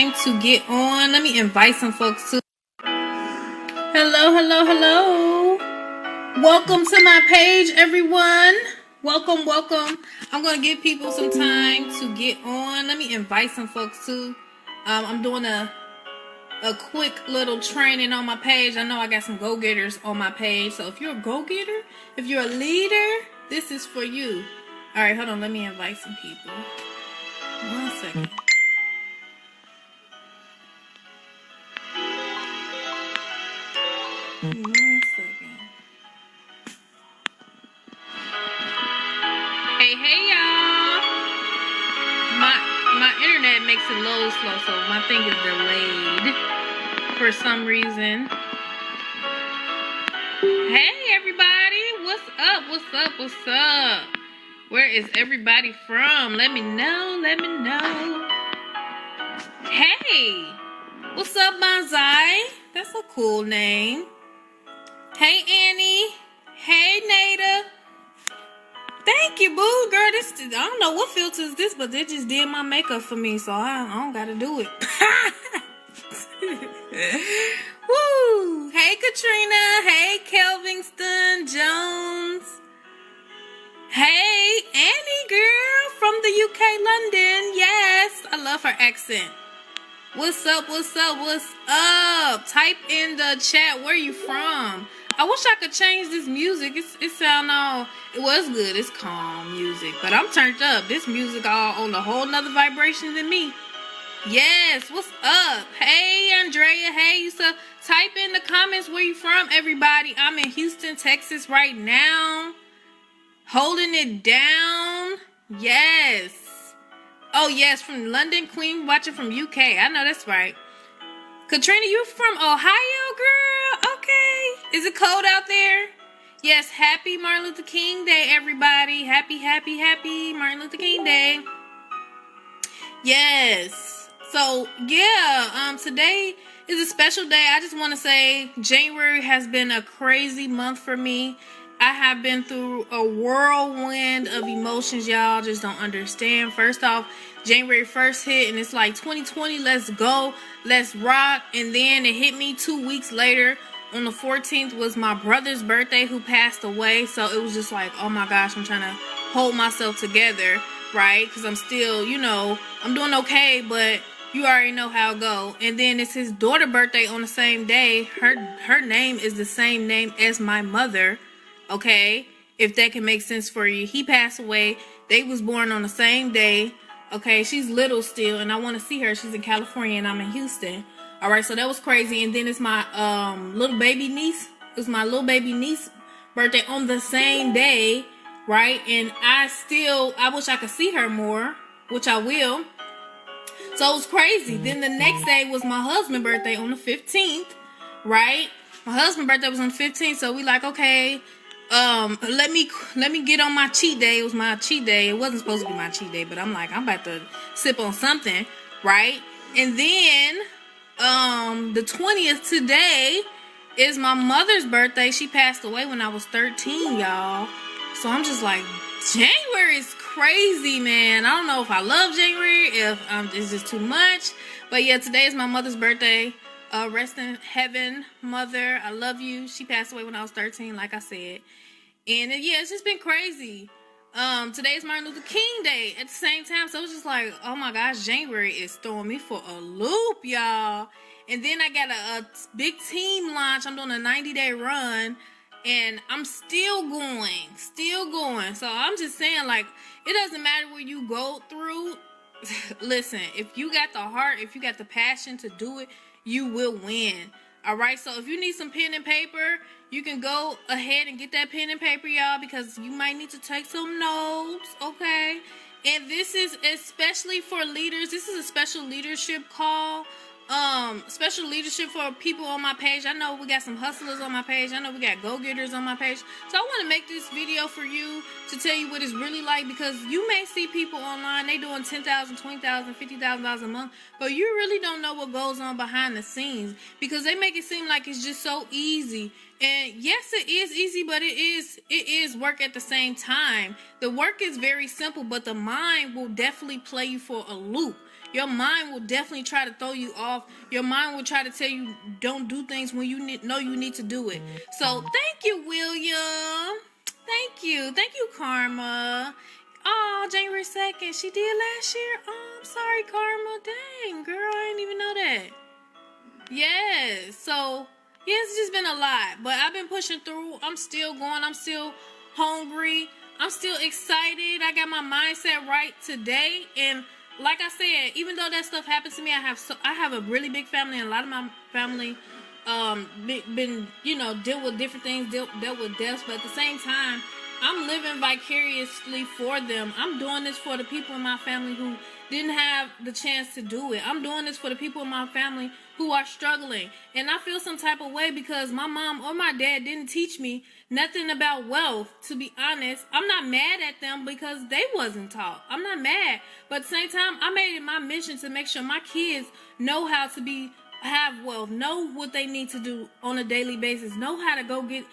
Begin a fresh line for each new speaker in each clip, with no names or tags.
To get on. Let me invite some folks too. Hello, hello, hello. Welcome to my page, everyone. Welcome, welcome. I'm going to give people some time to get on. Let me invite some folks too. I'm doing a quick little training on my page. I know I got some go-getters on my page. So if you're a go-getter, if you're a leader, this is for you. All right, hold on. Let me invite some people. 1 second. Hey y'all. My internet makes it load slow, so my thing is delayed for some reason. Hey everybody, what's up? What's up? What's up? Where is everybody from? Let me know. Let me know. Hey, what's up, Bonsai? That's a cool name. Hey Annie. Hey Nada. Thank you, boo, girl. I don't know what filter is this, but they just did my makeup for me, so I don't gotta do it. Woo! Hey, Katrina. Hey, Kelvingston Jones. Hey, Annie, girl, from the UK, London. Yes, I love her accent. What's up? What's up? What's up? Type in the chat where you from. I wish I could change this music. It sound all, it was good. It's calm music, but I'm turned up. This music all on a whole nother vibration than me. Yes, what's up? Hey, Andrea. Hey, so type in the comments where you from, everybody. I'm in Houston, Texas right now. Holding it down. Yes. Oh, yes, from London, Queen, watching from UK. I know that's right. Katrina, you from Ohio, girl? Okay. Is it cold out there? Yes, happy Martin Luther King Day, everybody. Happy Martin Luther King Day. Yes. So, yeah, today is a special day. I just want to say January has been a crazy month for me. I have been through a whirlwind of emotions y'all just don't understand. First off, January 1st hit and it's like 2020, let's go, let's rock. And then it hit me 2 weeks later. On the 14th was my brother's birthday who passed away. So it was just like, oh my gosh, I'm trying to hold myself together, right? Because I'm still, I'm doing okay, but you already know how it go. And then it's his daughter's birthday on the same day. Her name is the same name as my mother. Okay, if that can make sense for you. He passed away. They was born on the same day. Okay, she's little still, and I want to see her. She's in California, and I'm in Houston. All right, so that was crazy. And then it's my little baby niece. It was my little baby niece birthday on the same day, right? And I wish I could see her more, which I will. So it was crazy. Then the next day was my husband's birthday on the 15th, right? My husband's birthday was on the 15th, so we like, okay, let me get on my cheat day. It was my cheat day. It wasn't supposed to be my cheat day, but I'm like, I'm about to sip on something, right? And then the 20th today is my mother's birthday. She passed away when I was 13, y'all. So I'm just like, January is crazy, man. I don't know if I love January, if it's just too much. But yeah, today is my mother's birthday. Rest in heaven, mother. I love you. She passed away when I was 13, like I said. And yeah, it's just been crazy. Today is Martin Luther King Day at the same time. So it's just like, oh my gosh, January is throwing me for a loop, y'all. And then I got a big team launch. I'm doing a 90-day run. And I'm still going. So I'm just saying, like, it doesn't matter what you go through. Listen, if you got the heart, if you got the passion to do it, you will win. All right, so if you need some pen and paper, you can go ahead and get that pen and paper, y'all, because you might need to take some notes, okay? And this is especially for leaders. This is a special leadership call. Special leadership for people on my page. I know we got some hustlers on my page. I know we got go-getters on my page. So I want to make this video for you to tell you what it's really like, because you may see people online, they doing $10,000, $20,000, $50,000 a month, but you really don't know what goes on behind the scenes, because they make it seem like it's just so easy. And yes, it is easy, but it is work at the same time. The work is very simple, but the mind will definitely play you for a loop. Your mind will definitely try to throw you off. Your mind will try to tell you don't do things when you know you need to do it. So thank you, William. Thank you, Karma. Oh, January 2nd, she did last year. Oh, I'm sorry, Karma. Dang, girl, I didn't even know that. Yes. So yeah, it's just been a lot, but I've been pushing through. I'm still going. I'm still hungry. I'm still excited. I got my mindset right today, and like I said, even though that stuff happened to me, I have a really big family, and a lot of my family been deal with different things, dealt with deaths, but at the same time, I'm living vicariously for them. I'm doing this for the people in my family who didn't have the chance to do it. I'm doing this for the people in my family who are struggling. And I feel some type of way because my mom or my dad didn't teach me nothing about wealth, to be honest. I'm not mad at them because they wasn't taught. I'm not mad. But at the same time, I made it my mission to make sure my kids know how to have wealth, know what they need to do on a daily basis, know how to go get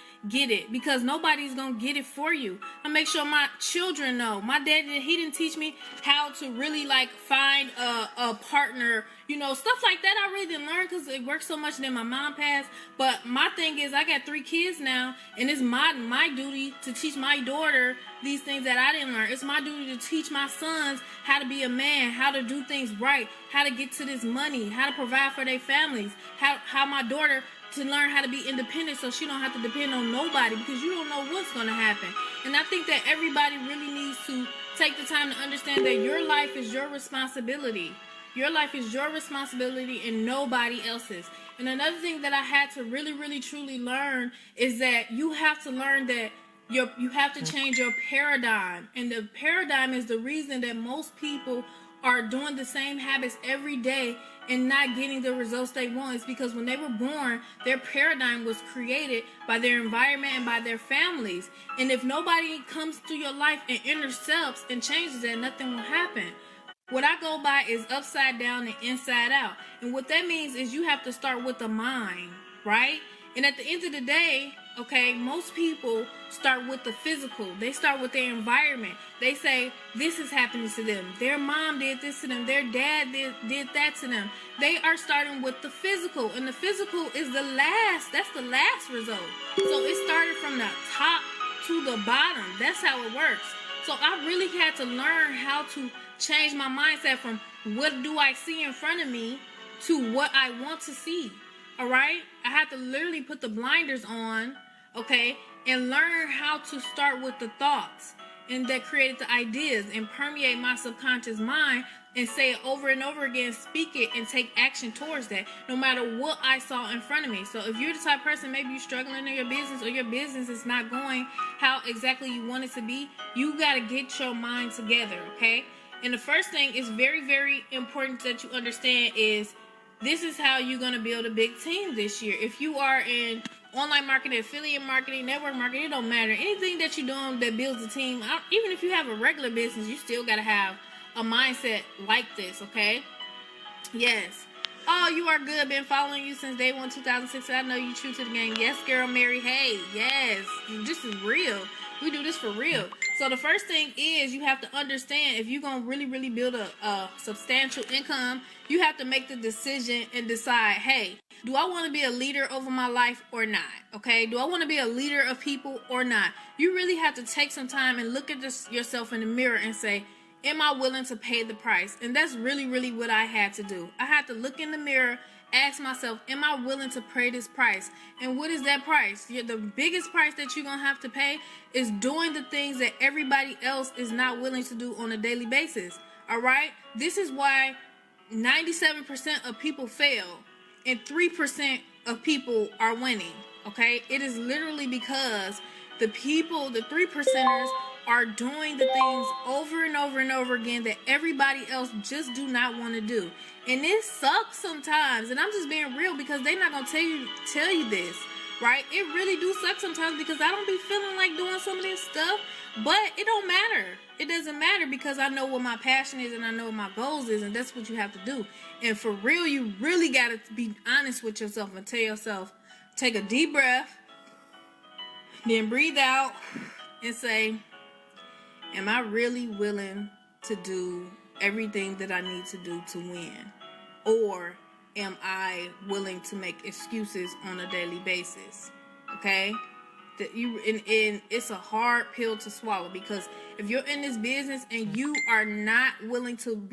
it, because nobody's gonna get it for you. I make sure my children know. My dad, he didn't teach me how to really like find a partner, stuff like that. I really didn't learn because it worked so much. Then my mom passed. But my thing is, I got 3 kids now, and it's my duty to teach my daughter these things that I didn't learn. It's my duty to teach my sons how to be a man, how to do things right, how to get to this money, how to provide for their families, how my daughter to learn how to be independent so she don't have to depend on nobody, because you don't know what's going to happen. And I think that everybody really needs to take the time to understand that your life is your responsibility. Your life is your responsibility and nobody else's. And another thing that I had to really, really, truly learn is that you have to learn that you have to change your paradigm. And the paradigm is the reason that most people are doing the same habits every day and not getting the results they want. Is because when they were born, their paradigm was created by their environment and by their families. And if nobody comes to your life and intercepts and changes that, nothing will happen. What I go by is upside down and inside out. And what that means is you have to start with the mind, right? And at the end of the day, okay, most people start with the physical. They start with their environment. They say, this is happening to them. Their mom did this to them. Their dad did that to them. They are starting with the physical. And the physical is that's the last result. So it started from the top to the bottom. That's how it works. So I really had to learn how to change my mindset from what do I see in front of me to what I want to see. All right? I had to literally put the blinders on, okay, and learn how to start with the thoughts, and that created the ideas and permeate my subconscious mind and say it over and over again, speak it, and take action towards that, no matter what I saw in front of me. So if you're the type of person, maybe you're struggling in your business or your business is not going how exactly you want it to be, you got to get your mind together, okay? And the first thing is very, very important that you understand is this is how you're going to build a big team this year. If you are in online marketing, affiliate marketing, network marketing, it don't matter. Anything that you're doing that builds a team, even if you have a regular business, you still got to have a mindset like this, okay? Yes. Oh, you are good. Been following you since day 1, 2006. I know you true to the game. Yes, girl, Mary. Hey, yes. This is real. We do this for real. So the first thing is you have to understand, if you're going to really, really build a substantial income, you have to make the decision and decide, hey, do I want to be a leader over my life or not? Okay? Do I want to be a leader of people or not? You really have to take some time and look at yourself in the mirror and say, am I willing to pay the price? And that's really, really what I had to do. I had to look in the mirror, ask myself, am I willing to pay this price? And what is that price? The biggest price that you're going to have to pay is doing the things that everybody else is not willing to do on a daily basis. All right? This is why 97% of people fail and 3% of people are winning. Okay? It is literally because the 3%ers are doing the things over and over and over again that everybody else just do not want to do. And it sucks sometimes. And I'm just being real because they're not going to tell you this, right? It really do suck sometimes because I don't be feeling like doing some of this stuff. But it don't matter. It doesn't matter because I know what my passion is and I know what my goals is. And that's what you have to do. And for real, you really got to be honest with yourself and tell yourself, take a deep breath, then breathe out and say, am I really willing to do everything that I need to do to win? Or am I willing to make excuses on a daily basis? Okay? That you and it's a hard pill to swallow, because if you're in this business and you are not willing to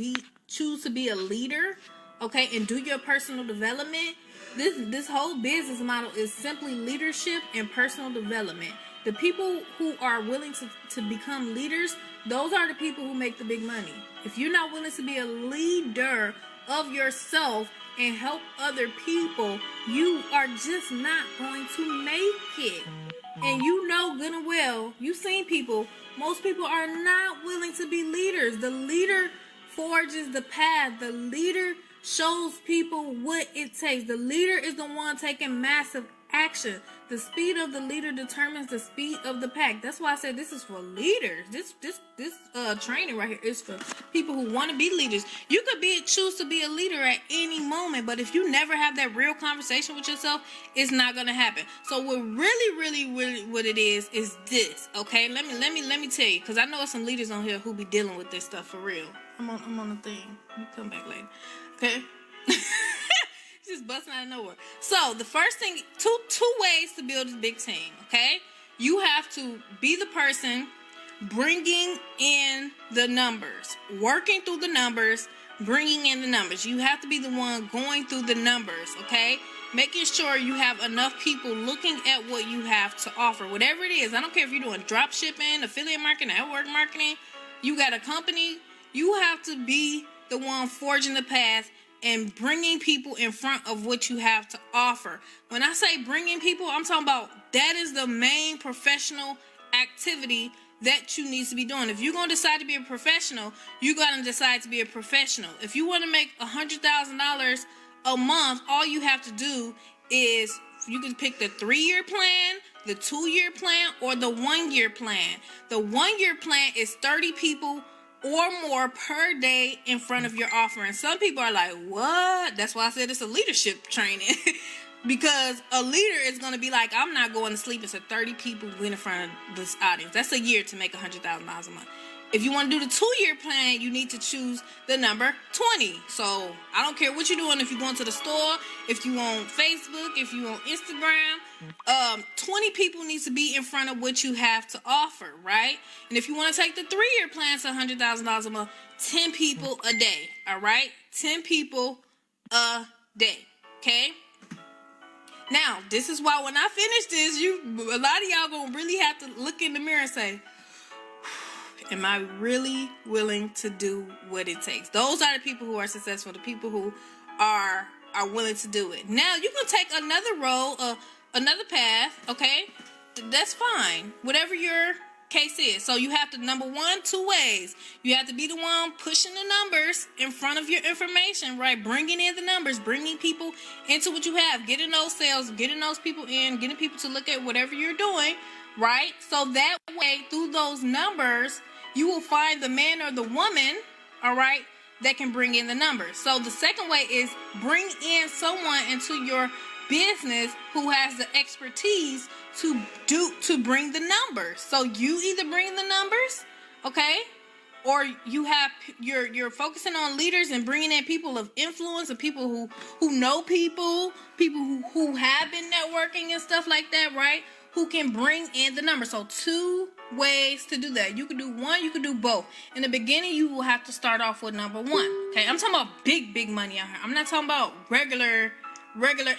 choose to be a leader, okay, and do your personal development, this whole business model is simply leadership and personal development. The people who are willing to become leaders, those are the people who make the big money. If you're not willing to be a leader of yourself and help other people, you are just not going to make it. And you know good and well, you've seen people, most people are not willing to be leaders. The leader forges the path. The leader shows people what it takes. The leader is the one taking massive action. The speed of the leader determines the speed of the pack. That's why I said this is for leaders. This training right here is for people who want to be leaders. You could choose to be a leader at any moment, but if you never have that real conversation with yourself, it's not gonna happen. So what really what it is this. Okay, let me tell you, because I know some leaders on here who be dealing with this stuff for real. I'm on the thing. You come back later. Okay. Just busting out of nowhere. So the first thing, two ways to build a big team. Okay, you have to be the person bringing in the numbers, working through the numbers, bringing in the numbers. You have to be the one going through the numbers. Okay, making sure you have enough people looking at what you have to offer, whatever it is. I don't care if you're doing drop shipping, affiliate marketing, network marketing. You got a company. You have to be the one forging the path and bringing people in front of what you have to offer. When I say bringing people, I'm talking about that is the main professional activity that you need to be doing. If you're going to decide to be a professional, you got to decide to be a professional. If you want to make $100,000 a month, all you have to do is you can pick the 3-year plan, the 2-year plan, or the 1-year plan. The 1-year plan is 30 people or more per day in front of your offer. And some people are like, what? That's why I said it's a leadership training. Because a leader is going to be like, I'm not going to sleep until 30 people in front of this audience. That's a year to make $100,000 a month. If you want to do the 2-year plan, you need to choose the number 20. So I don't care what you're doing. If you're going to the store, if you on Facebook, if you on Instagram, 20 people needs to be in front of what you have to offer, right? And if you want to take the 3-year plan to $100,000 a month, 10 people a day, all right? 10 people a day, okay? Now, this is why when I finish this, a lot of y'all gonna really have to look in the mirror and say, am I really willing to do what it takes? Those are the people who are successful, the people who are willing to do it. Now, you can take another role, another path, okay? That's fine. Whatever your case is. So you have to, number one, 2 ways. You have to be the one pushing the numbers in front of your information, right? Bringing in the numbers, bringing people into what you have, getting those sales, getting those people in, getting people to look at whatever you're doing, right? So that way, through those numbers, you will find the man or the woman, all right, that can bring in the numbers. So the second way is bring in someone into your business who has the expertise to bring the numbers. So you either bring the numbers, okay, or you're focusing on leaders and bringing in people of influence, and people who know people who have been networking and stuff like that, right? Who can bring in the numbers. So 2 ways to do that. You can do one, you can do both. In the beginning, you will have to start off with number 1. Okay, I'm talking about big money out here. I'm not talking about regular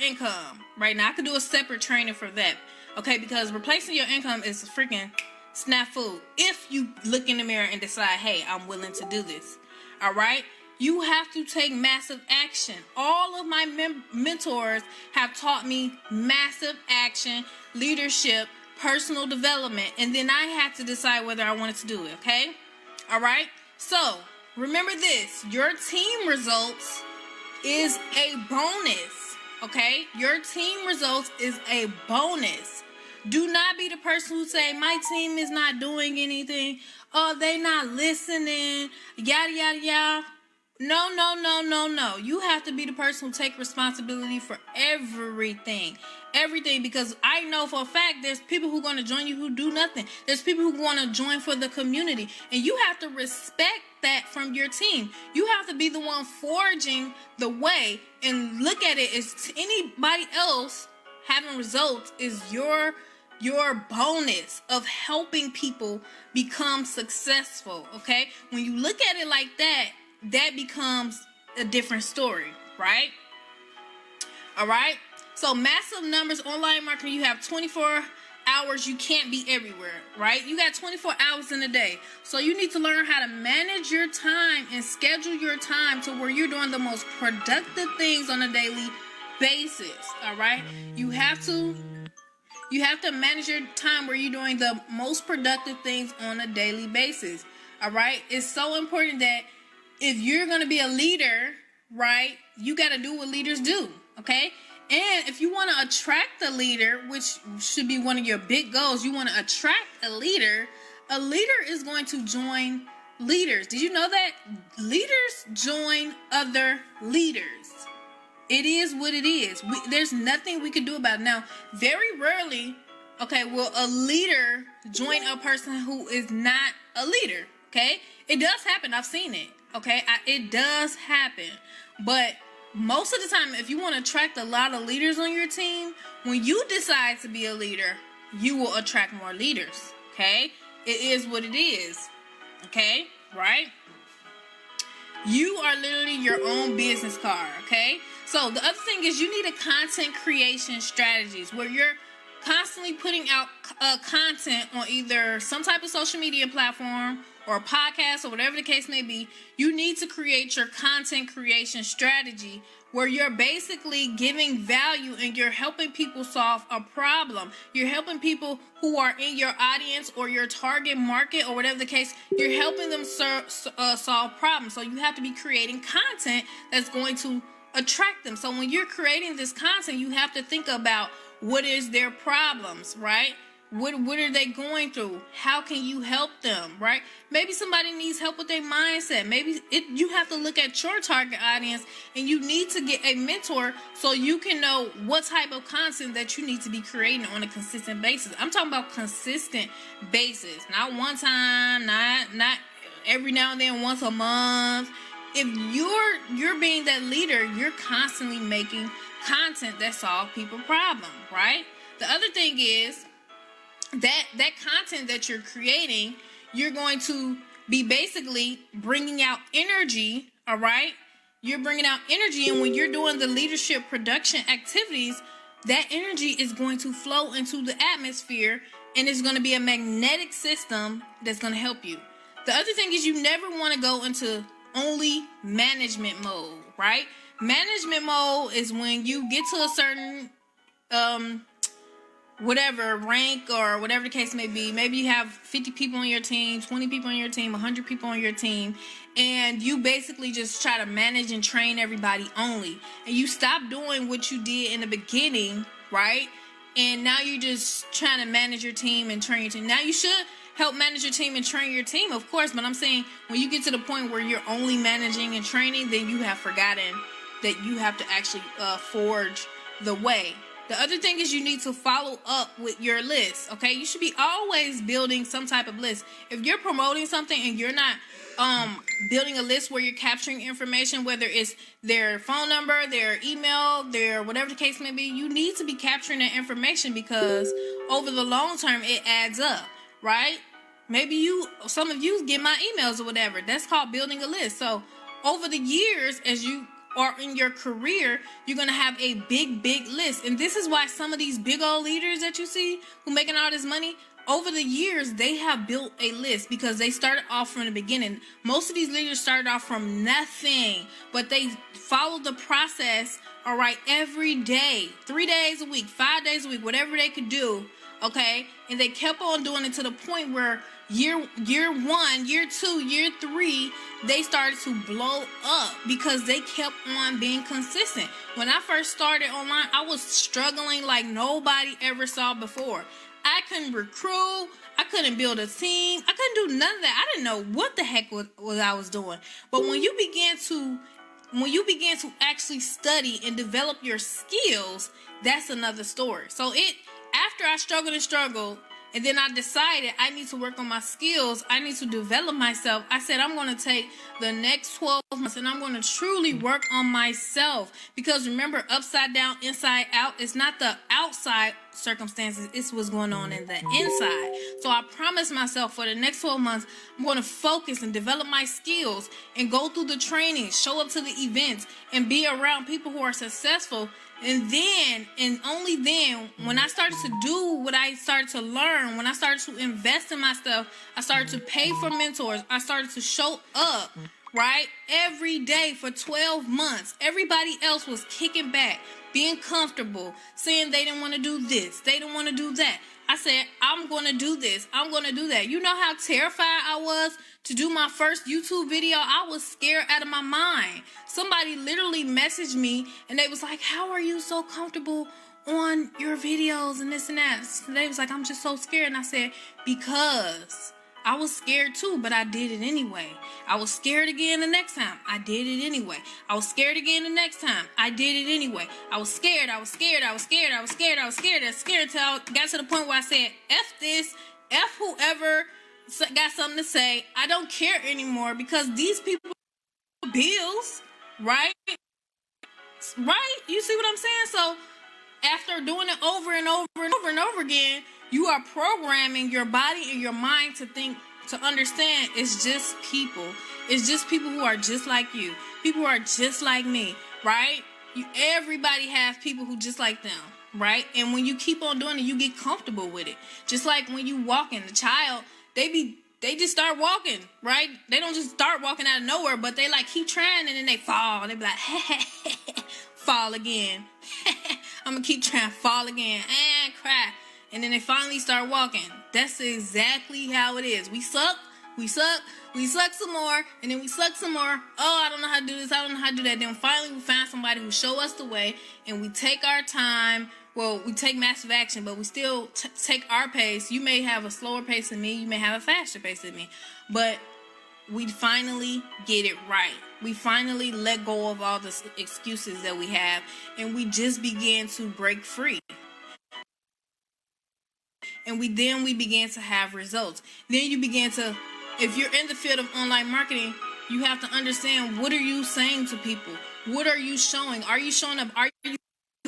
income. Right now, I could do a separate training for that. Okay, because replacing your income is a freaking snafu. If you look in the mirror and decide, hey, I'm willing to do this. All right. You have to take massive action. All of my mentors have taught me massive action, leadership, personal development, and then I had to decide whether I wanted to do it, okay? All right? So, remember this. Your team results is a bonus, okay? Your team results is a bonus. Do not be the person who say, my team is not doing anything. Oh, they not listening, yada, yada, yada. No, no, no, no, no. You have to be the person who take responsibility for everything. Everything. Because I know for a fact there's people who are going to join you who do nothing. There's people who want to join for the community. And you have to respect that from your team. You have to be the one forging the way and look at it as anybody else having results is your bonus of helping people become successful. Okay, when you look at it like that, that becomes a different story, right? All right, so massive numbers online marketing. You have 24 hours. You can't be everywhere, right? You got 24 hours in a day, so you need to learn how to manage your time and schedule your time to where you're doing the most productive things on a daily basis. All right, you have to manage your time where you're doing the most productive things on a daily basis. All right, it's so important that if you're going to be a leader, right, you got to do what leaders do. Okay, and if you want to attract a leader, which should be one of your big goals, you want to attract a leader is going to join leaders. Did you know that leaders join other leaders? It is what it is. There's nothing we can do about it. Now, very rarely, okay, will a leader join a person who is not a leader, okay? It does happen. I've seen it, okay? It does happen. But most of the time, if you want to attract a lot of leaders on your team, when you decide to be a leader, you will attract more leaders, okay? It is what it is, okay? Right? You are literally your own business card, okay? So the other thing is you need a content creation strategies where you're constantly putting out content on either some type of social media platform or a podcast or whatever the case may be. You need to create your content creation strategy where you're basically giving value and you're helping people solve a problem. You're helping people who are in your audience or your target market or whatever the case, you're helping them solve problems. So you have to be creating content that's going to attract them. So when you're creating this content, you have to think about what is their problems, right? What are they going through? How can you help them, right? Maybe somebody needs help with their mindset. Maybe you have to look at your target audience and you need to get a mentor so you can know what type of content that you need to be creating on a consistent basis. I'm talking about consistent basis, not one time, not every now and then, once a month. If you're being that leader, you're constantly making content that solve people problems, right? The other thing is that content that you're creating, you're going to be basically bringing out energy, all right? You're bringing out energy, and when you're doing the leadership production activities, that energy is going to flow into the atmosphere, and it's going to be a magnetic system that's going to help you. The other thing is you never want to go into only management mode, right? Management mode is when you get to a certain whatever rank or whatever the case may be. Maybe you have 50 people on your team, 20 people on your team, 100 people on your team, and you basically just try to manage and train everybody only. And you stop doing what you did in the beginning, right? And now you're just trying to manage your team and train your team. Now you should help manage your team and train your team, of course, but I'm saying when you get to the point where you're only managing and training, then you have forgotten that you have to actually forge the way. The other thing is you need to follow up with your list, okay? You should be always building some type of list. If you're promoting something and you're not building a list where you're capturing information, whether it's their phone number, their email, their whatever the case may be, you need to be capturing that information because over the long term, it adds up, right? Maybe some of you get my emails or whatever. That's called building a list. So over the years, as you or in your career, you're going to have a big list. And this is why some of these big old leaders that you see who making all this money, over the years, they have built a list because they started off from the beginning. Most of these leaders started off from nothing, but they followed the process, all right, every day, 3 days a week, 5 days a week, whatever they could do, okay? And they kept on doing it to the point where year 1, year 2, year 3, they started to blow up because they kept on being consistent. When I first started online, I was struggling like nobody ever saw before. I couldn't recruit. I couldn't build a team. I couldn't do none of that. I didn't know what the heck was I was doing. But when you begin to actually study and develop your skills, that's another story. So after I struggled, and then I decided I need to work on my skills, I need to develop myself. I said I'm going to take the next 12 months and I'm going to truly work on myself. Because remember, upside down, inside out, it's not the outside circumstances, it's what's going on in the inside. So I promised myself for the next 12 months, I'm going to focus and develop my skills and go through the training, show up to the events, and be around people who are successful. And then, and only then, when I started to do what I started to learn, when I started to invest in myself, I started to pay for mentors, I started to show up, right? Every day for 12 months. Everybody else was kicking back, being comfortable, saying they didn't want to do this, they didn't want to do that. I said, I'm going to do this, I'm going to do that. You know how terrified I was to do my first YouTube video? I was scared out of my mind. Somebody literally messaged me and they was like, how are you so comfortable on your videos and this and that? So they was like, I'm just so scared. And I said, because I was scared too, but I did it anyway. I was scared again the next time. I did it anyway. I was scared again the next time. I did it anyway. I was scared until I got to the point where I said, F this, F whoever got something to say. I don't care anymore because these people have bills, right? Right? You see what I'm saying? So after doing it over and over again, you are programming your body and your mind to think, to understand it's just people. It's just people who are just like you. People who are just like me, right? Everybody has people who just like them, right? And when you keep on doing it, you get comfortable with it. Just like when you walking, the child, they just start walking, right? They don't just start walking out of nowhere, but they like keep trying and then they fall. They be like, fall again. I'm gonna keep trying, fall again, and cry. And then they finally start walking. That's exactly how it is. We suck some more, and then we suck some more. Oh, I don't know how to do this, I don't know how to do that. Then finally we find somebody who show us the way, and we take our time. Well, we take massive action, but we still take our pace. You may have a slower pace than me, you may have a faster pace than me, but we finally get it right. We finally let go of all the excuses that we have, and we just begin to break free. And we begin to have results. Then you begin to, if you're in the field of online marketing, you have to understand, what are you saying to people? What are you showing? Are you showing up? Are you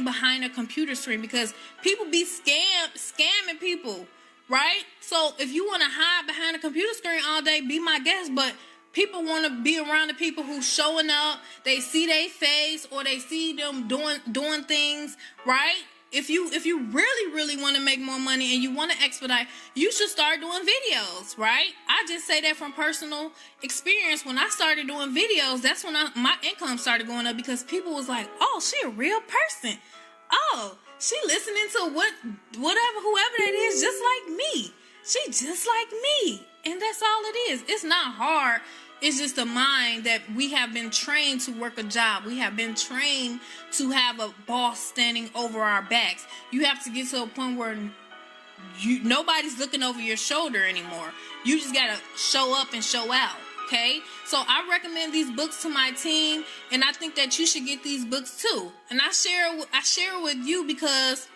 behind a computer screen? Because people be scamming people, right? So if you want to hide behind a computer screen all day, be my guest. But people want to be around the people who showing up. They see their face, or they see them doing things, right? If you really want to make more money and you want to expedite, you should start doing videos, right? I just say that from personal experience. When I started doing videos, that's when my income started going up, because people was like, oh, she a real person. Oh, she listening to whoever that is, just like me. She just like me. And that's all it is. It's not hard. It's just a mind that we have been trained to work a job. We have been trained to have a boss standing over our backs. You have to get to a point where nobody's looking over your shoulder anymore. You just got to show up and show out, okay? So I recommend these books to my team, and I think that you should get these books too. And I share it with you because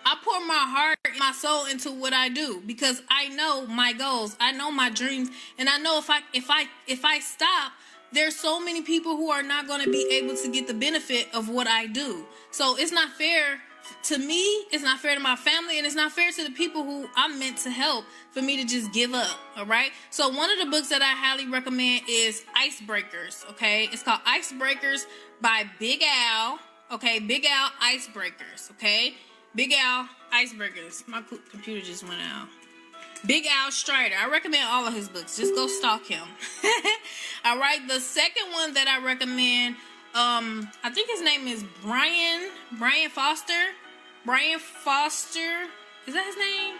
I pour my heart and my soul into what I do, because I know my goals, I know my dreams, and I know if I stop, there's so many people who are not going to be able to get the benefit of what I do. So it's not fair to me, it's not fair to my family, and it's not fair to the people who I'm meant to help for me to just give up, all right? So one of the books that I highly recommend is Icebreakers, okay? It's called Icebreakers by Big Al, okay? Big Al Icebreakers, okay? Big Al Icebreakers. My computer just went out. Big Al Strider. I recommend all of his books. Just go stalk him. All right. The second one that I recommend, I think his name is Brian Foster. Brian Foster. Is that his name?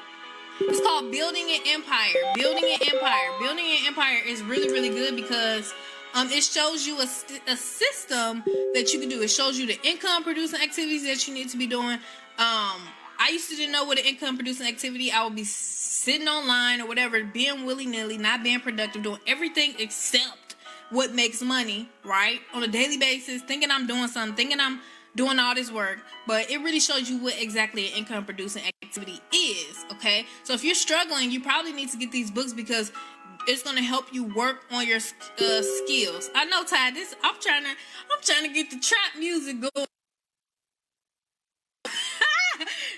It's called Building an Empire. Building an Empire is really, really good because it shows you a system that you can do. It shows you the income producing activities that you need to be doing. I used to didn't know what an income producing activity. I would be sitting online or whatever, being willy-nilly, not being productive, doing everything except what makes money, right? On a daily basis, thinking I'm doing something, thinking I'm doing all this work, but it really shows you what exactly an income producing activity is, okay? So if you're struggling, you probably need to get these books because it's going to help you work on your skills. I know, Ty, I'm trying to get the trap music going.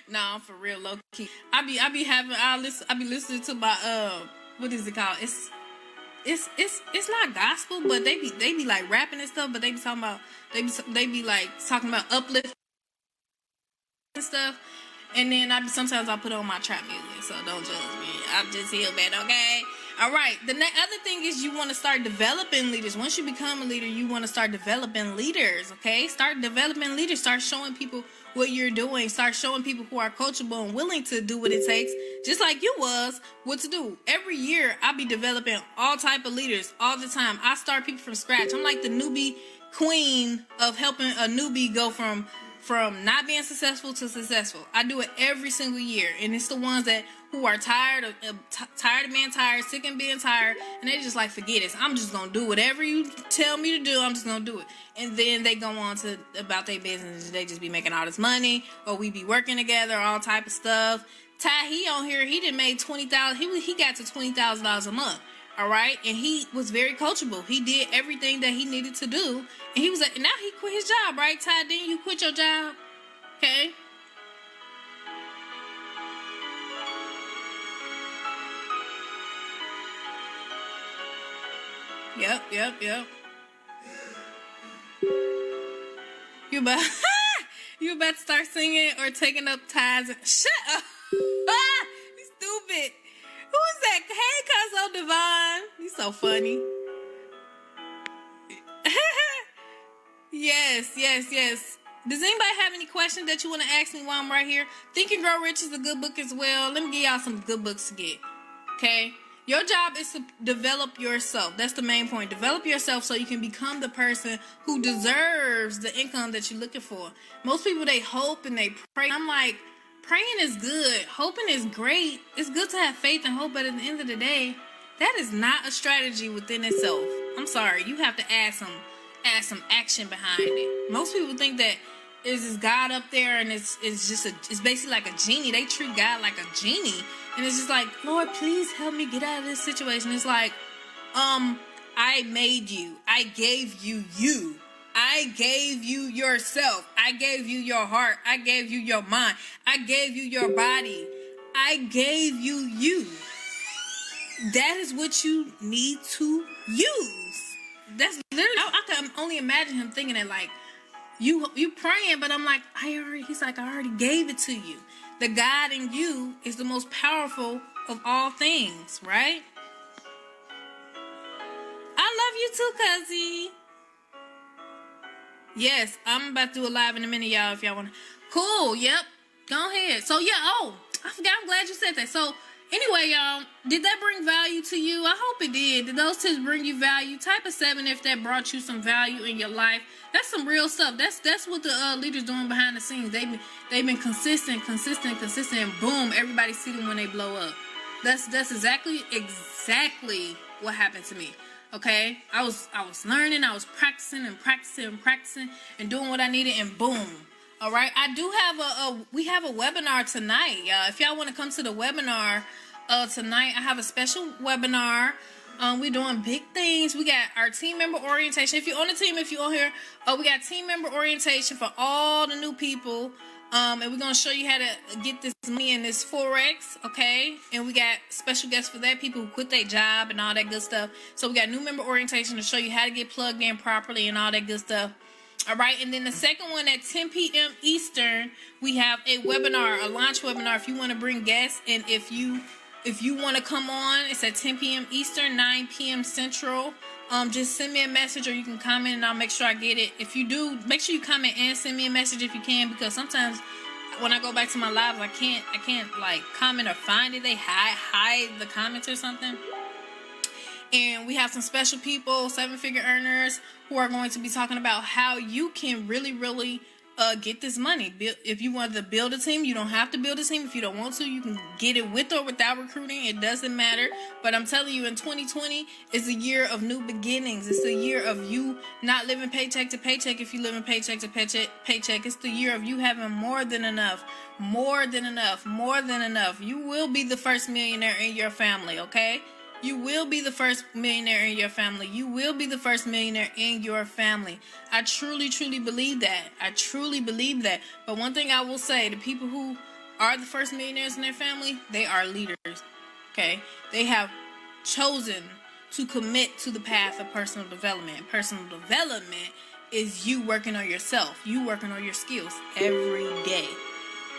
Nah, I'm for real, low key. I be listening to my what is it called? It's not gospel, but they be like rapping and stuff, but they be talking about they be like talking about uplift and stuff. And then sometimes I put on my trap music, so don't judge me. I'm just here, man, okay? All right. The other thing is you want to start developing leaders. Once you become a leader, you want to start developing leaders, okay? Start developing leaders. Start showing people what you're doing. Start showing people who are coachable and willing to do what it takes, just like you was, what to do. Every year, I be developing all type of leaders all the time. I start people from scratch. I'm like the newbie queen of helping a newbie go from not being successful to successful. I do it every single year, and it's the ones that who are tired of being tired, sick of being tired, and they just like, forget it. I'm just gonna do whatever you tell me to do. I'm just gonna do it, and then they go on to about their business. They just be making all this money, or we be working together, all type of stuff. Ty, he on here, he done made $20,000. He got to $20,000 a month. All right, and he was very coachable. He did everything that he needed to do, and he was like, now he quit his job, right? Ty, didn't you quit your job? Okay. Yep. You about you about to start singing or taking up Ty's? Shut up! You stupid. Who is that? Hey, Cuzzo Devon. You so funny. Yes. Does anybody have any questions that you want to ask me while I'm right here? Think and Grow Rich is a good book as well. Let me give y'all some good books to get. Okay? Your job is to develop yourself. That's the main point. Develop yourself so you can become the person who deserves the income that you're looking for. Most people, they hope and they pray. I'm like, praying is good. Hoping is great. It's good to have faith and hope, but at the end of the day, that is not a strategy within itself. I'm sorry. You have to add some action behind it. Most people think that is this God up there and it's basically like a genie. They treat God like a genie. And it's just like, Lord, please help me get out of this situation. It's like, I made you. I gave you you. I gave you yourself. I gave you your heart. I gave you your mind. I gave you your body. I gave you you. That is what you need to use. That's literally, I can only imagine him thinking it like, you praying, but I'm like, he's like, I already gave it to you. The God in you is the most powerful of all things, right? I love you too, Cuzzy. Yes, I'm about to do a live in a minute, y'all, if y'all want to. Cool, yep. Go ahead. So, yeah, I forgot. I'm glad you said that. So, anyway, y'all, did that bring value to you? I hope it did. Did those tips bring you value? Type a 7 if that brought you some value in your life. That's some real stuff. That's what the leaders doing behind the scenes. They've been consistent, and boom, everybody see them when they blow up. That's exactly what happened to me. Okay, I was learning, I was practicing and doing what I needed, and boom. All right, I do have we have a webinar tonight, y'all. If y'all want to come to the webinar tonight, I have a special webinar. We're doing big things. We got our team member orientation. If you're on the team, if you're on here, we got team member orientation for all the new people. And we're going to show you how to get this money in this Forex, okay? And we got special guests for that, people who quit their job and all that good stuff. So we got new member orientation to show you how to get plugged in properly and all that good stuff. All right, and then the second one at 10 p.m. Eastern, we have a webinar, a launch webinar. If you want to bring guests and if you want to come on, it's at 10 p.m. Eastern, 9 p.m. Central. Just send me a message or you can comment and I'll make sure I get it. If you do, make sure you comment and send me a message if you can, because sometimes when I go back to my lives, I can't like comment or find it. They hide the comments or something. And we have some special people, 7-figure earners, who are going to be talking about how you can really, really get this money. If you want to build a team, you don't have to build a team. If you don't want to, you can get it with or without recruiting. It doesn't matter. But I'm telling you, in 2020 is a year of new beginnings. It's a year of you not living paycheck to paycheck. If you live in paycheck to paycheck, it's the year of you having more than enough. More than enough. More than enough. You will be the first millionaire in your family, okay? You will be the first millionaire in your family. You will be the first millionaire in your family. I truly, truly believe that. I truly believe that. But one thing I will say, the people who are the first millionaires in their family, they are leaders. Okay? They have chosen to commit to the path of personal development. Personal development is you working on yourself. You working on your skills every day.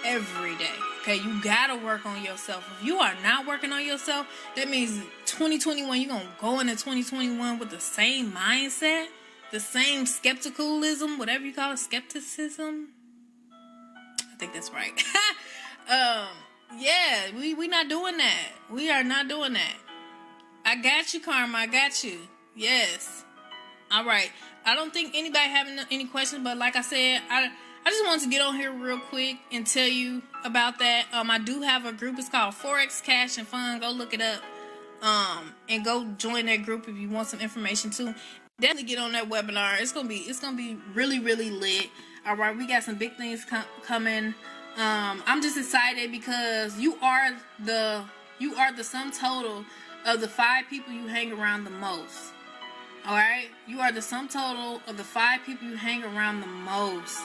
Every day. Okay, you gotta work on yourself. If you are not working on yourself, that means 2021, you're gonna go into 2021 with the same mindset, the same skepticalism, whatever you call it, skepticism. I think that's right. Yeah, we not doing that. We are not doing that. I got you, Karma. I got you. Yes. All right. I don't think anybody having any questions, but like I said, I just wanted to get on here real quick and tell you about that. I do have a group. It's called Forex Cash and Fun. Go look it up. And go join that group if you want some information too. Definitely get on that webinar. It's gonna be really, really lit. All right, we got some big things coming. I'm just excited because you are the sum total of the 5 people you hang around the most. All right, you are the sum total of the 5 people you hang around the most.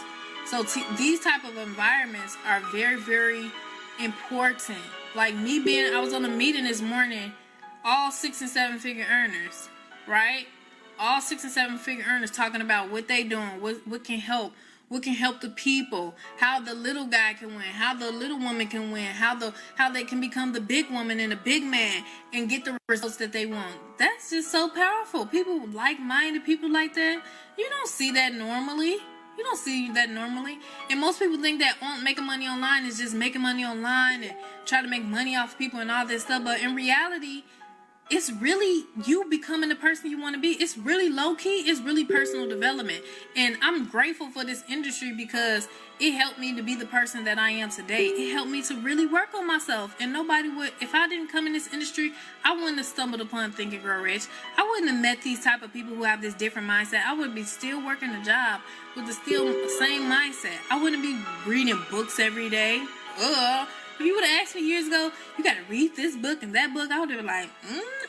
So these type of environments are very, very important. Like I was on a meeting this morning, all 6 and 7 figure earners, right? All 6 and 7 figure earners talking about what they doing, what can help the people, how the little guy can win, how the little woman can win, how they can become the big woman and the big man and get the results that they want. That's just so powerful. People like-minded people like that, you don't see that normally. You don't see that normally. And most people think that making money online is just making money online and try to make money off people and all this stuff. But in reality, it's really you becoming the person you want to be. It's really low-key. It's really personal development. And I'm grateful for this industry because it helped me to be the person that I am today. It helped me to really work on myself. And nobody would, if I didn't come in this industry, I wouldn't have stumbled upon Think and Grow Rich. I wouldn't have met these type of people who have this different mindset. I would be still working a job with the same mindset. I wouldn't be reading books every day. If you would have asked me years ago, you got to read this book and that book, I would have been like,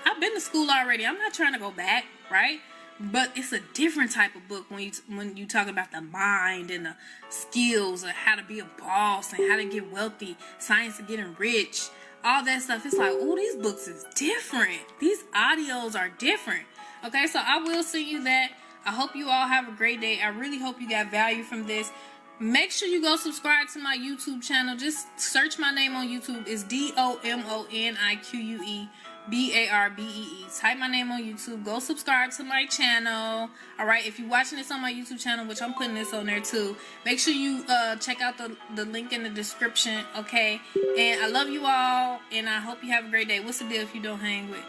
I've been to school already. I'm not trying to go back, right? But it's a different type of book when you talk about the mind and the skills of how to be a boss and how to get wealthy, science of getting rich, all that stuff. It's like, oh, these books is different. These audios are different. Okay, so I will send you that. I hope you all have a great day. I really hope you got value from this. Make sure you go subscribe to my YouTube channel. Just search my name on YouTube. It's DOMONIQUE BARBEE. Type my name on YouTube. Go subscribe to my channel. All right. If you're watching this on my YouTube channel, which I'm putting this on there too, make sure you check out the link in the description. Okay. And I love you all, and I hope you have a great day. What's the deal if you don't hang with?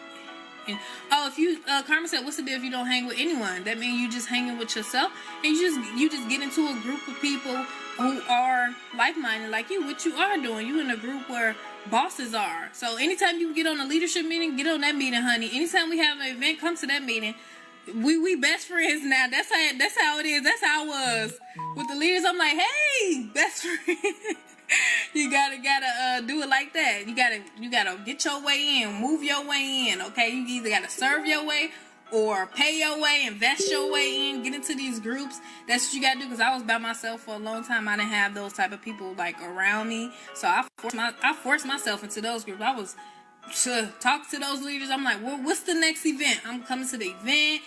If you Carmen said, what's the deal if you don't hang with anyone? That means you just hanging with yourself, and you just get into a group of people who are like-minded like you, what you are doing. You in a group where bosses are. So anytime you get on a leadership meeting, get on that meeting, honey. Anytime we have an event, come to that meeting. We best friends now. That's how it is. That's how it was with the leaders. I'm like, hey, best friend. You gotta do it like that. You gotta get your way in, move your way in. Okay, you either gotta serve your way or pay your way, invest your way in, get into these groups. That's what you gotta do. Because I was by myself for a long time. I didn't have those type of people like around me, so I forced myself into those groups. I was to talk to those leaders. I'm like, well, what's the next event? I'm coming to the event.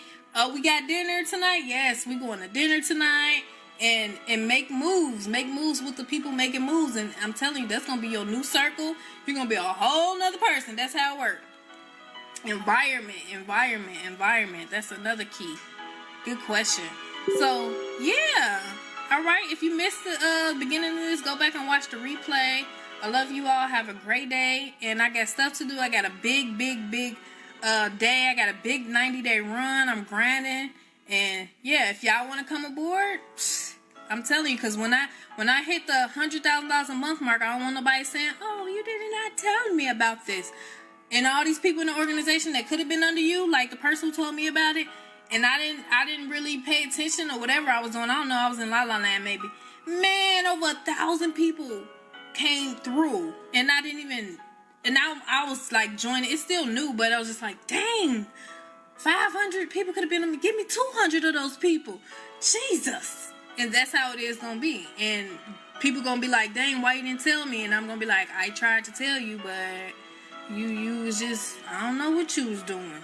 We got dinner tonight. Yes, we going to dinner tonight. And make moves with the people making moves. And I'm telling you, that's going to be your new circle. You're going to be a whole nother person. That's how it works. Environment. That's another key. Good question. So, yeah. All right. If you missed the beginning of this, go back and watch the replay. I love you all. Have a great day. And I got stuff to do. I got a big day. I got a big 90-day run. I'm grinding. And yeah, if y'all want to come aboard, I'm telling you, because when I hit the $100,000 a month mark, I don't want nobody saying, "Oh, you did not tell me about this." And all these people in the organization that could have been under you, like the person who told me about it, and I didn't really pay attention or whatever I was doing. I don't know. I was in La La Land maybe. Man, over 1,000 people came through, and I didn't even. And I was like joining. It's still new, but I was just like, dang, 500 people could have been on me. Give me 200 of those people. Jesus. And that's how it is gonna be. And people gonna be like, dang, why you didn't tell me? And I'm gonna be like, I tried to tell you, but you was just, I don't know what you was doing.